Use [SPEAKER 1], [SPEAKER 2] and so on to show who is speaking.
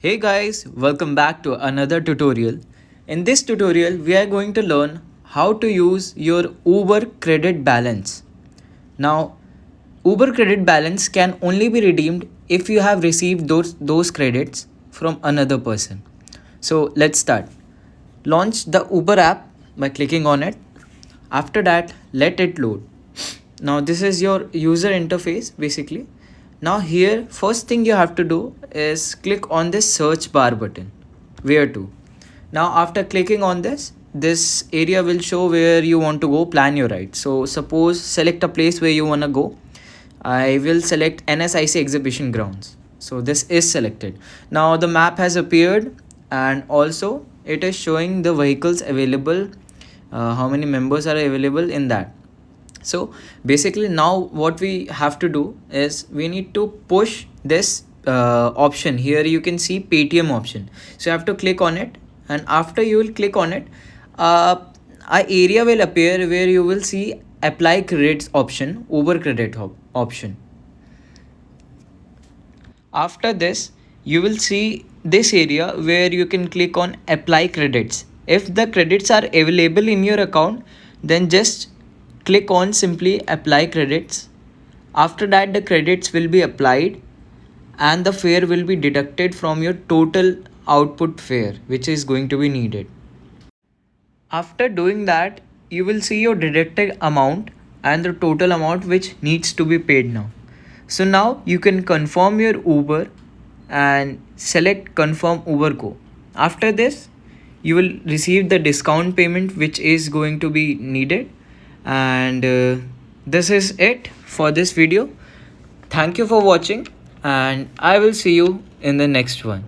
[SPEAKER 1] Hey guys, welcome back to another tutorial. In this tutorial, we are going to learn how to use your Uber credit balance. Now, Uber credit balance can only be redeemed if you have received those credits from another person. So let's start. Launch the Uber app by clicking on it. After that, let it load. Now this is your user interface basically. Now here first thing you have to do is click on this search bar button. Where to? Now after clicking on this area will show where you want to go, plan your ride. So suppose select a place where you want to go. I will select NSIC exhibition grounds. So this is selected. Now the map has appeared and also it is showing the vehicles available, how many members are available in that. So basically now what we have to do is we need to push this option. Here you can see Paytm option. So you have to click on it, and after you will click on it, a area will appear where you will see apply credits option, Uber credit option. After this, you will see this area where you can click on apply credits. If the credits are available in your account, then just click on simply apply credits. After that, the credits will be applied and the fare will be deducted from your total output fare, which is going to be needed. After doing that, you will see your deducted amount and the total amount which needs to be paid now. So now you can confirm your Uber and select confirm Uber Go. After this, you will receive the discount payment which is going to be needed. And this is it for this video. Thank you for watching and I will see you in the next one.